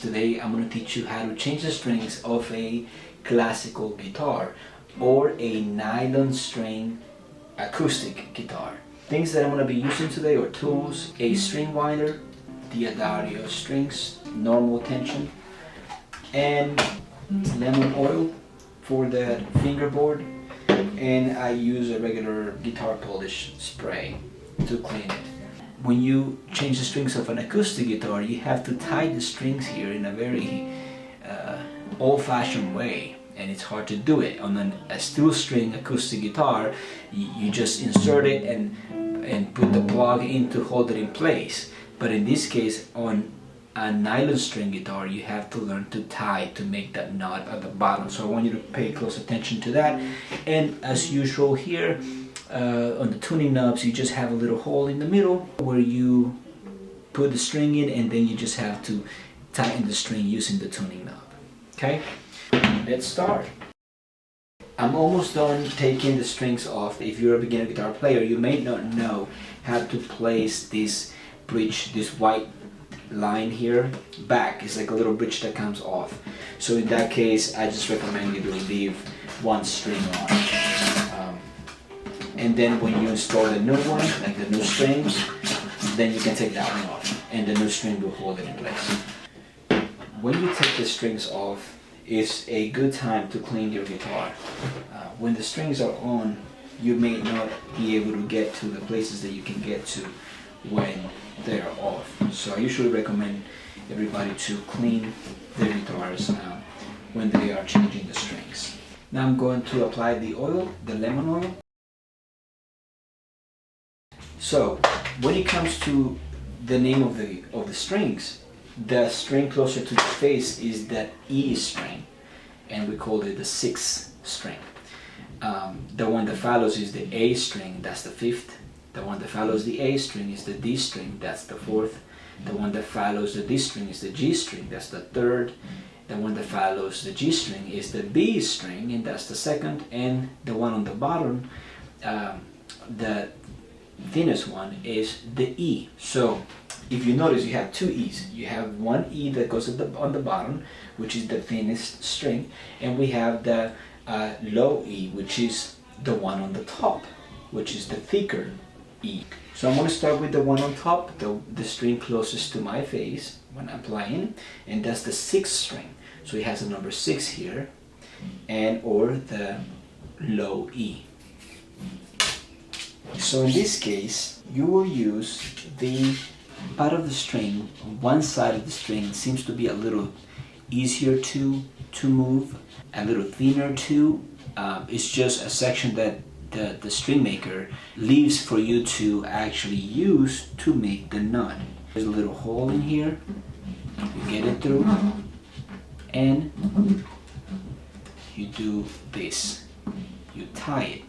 Today I'm going to teach you how to change the strings of a classical guitar or a nylon string acoustic guitar. Things that I'm going to be using today are tools, a string winder, the Adario strings, normal tension, and lemon oil for the fingerboard, and I use a regular guitar polish spray to clean it. When you change the strings of an acoustic guitar, you have to tie the strings here in a very old-fashioned way, and it's hard to do it. On a steel string acoustic guitar, you just insert it and put the plug in to hold it in place. But in this case, on a nylon string guitar, you have to learn to tie to make that knot at the bottom. So I want you to pay close attention to that. And as usual here, on the tuning knobs, you just have a little hole in the middle where you put the string in, and then you just have to tighten the string using the tuning knob. Okay, let's start. I'm almost done taking the strings off. If you're a beginner guitar player, you may not know how to place this bridge, this white line here back. It's like a little bridge that comes off. So in that case, I just recommend you to leave one string on. And then when you install the new one, like the new strings, then you can take that one off and the new string will hold it in place. When you take the strings off, it's a good time to clean your guitar. When the strings are on, you may not be able to get to the places that you can get to when they are off. So I usually recommend everybody to clean their guitars when they are changing the strings. Now I'm going to apply the oil, the lemon oil. So when it comes to the name of the strings, the string closer to the face is that E string, and we call it the 6th string. The one that follows is the A string, that's the 5th. The one that follows the A string is the D string, that's the 4th. The one that follows the D string is the G string, that's the 3rd. The one that follows the G string is the B string, and that's the 2nd. And the one on the bottom, the thinnest one, is the E. So if you notice, you have two E's. You have one E that goes on the bottom, which is the thinnest string, and we have the low E, which is the one on the top, which is the thicker E. So I'm going to start with the one on top, the string closest to my face when I'm playing, and that's the 6th string. So it has a number 6 here, and or the low E. So in this case, you will use the part of the string. One side of the string seems to be a little easier to move, a little thinner too. It's just a section that the string maker leaves for you to actually use to make the knot. There's a little hole in here, you get it through, and you do this. You tie it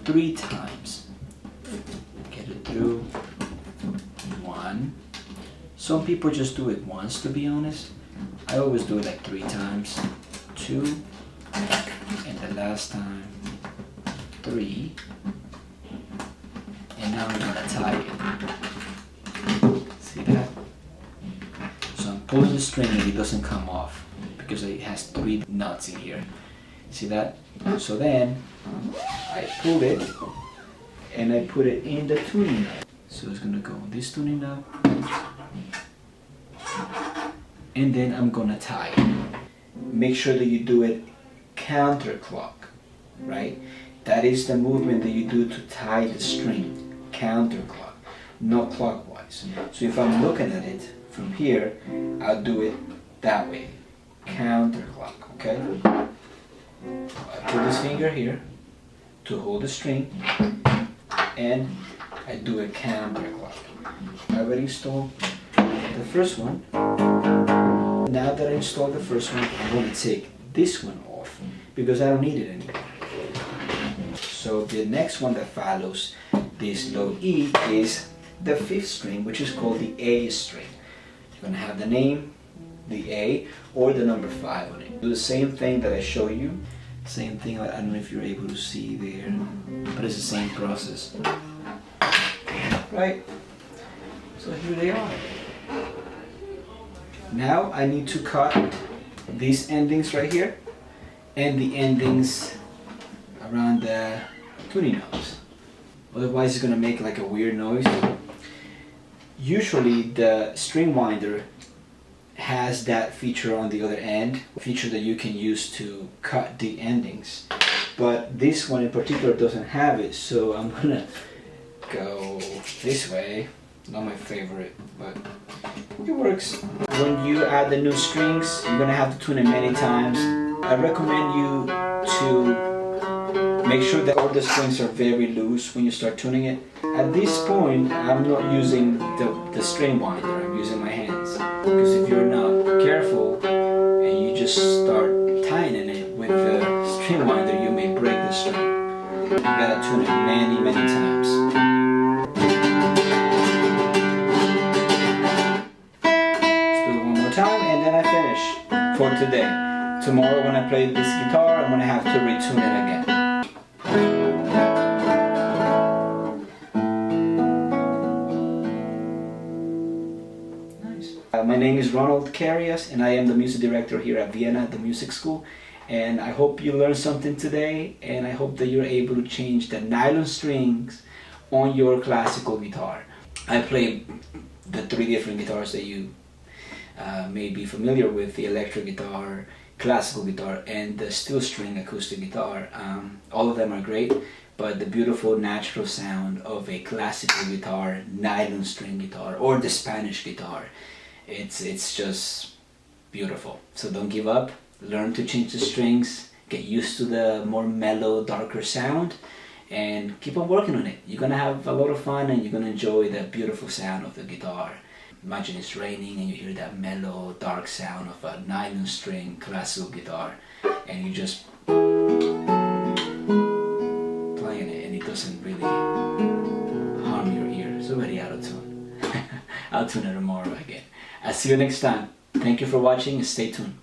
3 times. Get it through. 1. Some people just do it once, to be honest. I always do it like 3 times. 2, and the last time 3, and now I'm gonna tie it. See that? So I'm pulling the string and it doesn't come off because it has 3 knots in here. See that? So then I pull it and I put it in the tuning knob. So it's gonna go on this tuning knob, and then I'm gonna tie it. Make sure that you do it counterclock, right? That is the movement that you do to tie the string, counterclock, not clockwise. So if I'm looking at it from here, I'll do it that way, counterclock, okay? I put this finger here to hold the string, and I do a counterclock. I already installed the first one. Now that I installed the first one, I'm going to take this one off because I don't need it anymore. So the next one that follows this low E is the 5th string, which is called the A string. You're going to have the name, the A, or the number 5 on it. Do the same thing that I show you. Same thing, I don't know if you're able to see there, but it's the same process. Right? So here they are. Now I need to cut these endings right here and the endings around the tuning knobs. Otherwise it's gonna make like a weird noise. Usually the string winder has that feature on the other end, a feature that you can use to cut the endings. But this one in particular doesn't have it, so I'm gonna go this way. Not my favorite, but it works. When you add the new strings, you're gonna have to tune it many times. I recommend you to make sure that all the strings are very loose when you start tuning it. At this point, I'm not using the string winder, I'm using my hands. Because if you're not careful and you just start tightening it with the string winder, you may break the string. You gotta tune it many, many times. Time and then I finish for today. Tomorrow when I play this guitar, I'm gonna have to retune it again. Nice. My name is Ronald Carias and I am the music director here at Vienna, the music school. And I hope you learned something today, and I hope that you're able to change the nylon strings on your classical guitar. I play the 3 different guitars that you may be familiar with: the electric guitar, classical guitar, and the steel string acoustic guitar. All of them are great, but the beautiful natural sound of a classical guitar, nylon string guitar, or the Spanish guitar, it's just beautiful. So don't give up, learn to change the strings, get used to the more mellow, darker sound, and keep on working on it. You're gonna have a lot of fun and you're gonna enjoy the beautiful sound of the guitar. Imagine it's raining and you hear that mellow, dark sound of a nylon string classical guitar, and you just playing it and it doesn't really harm your ear. It's already out of tune. I'll tune it tomorrow again. I'll see you next time. Thank you for watching and stay tuned.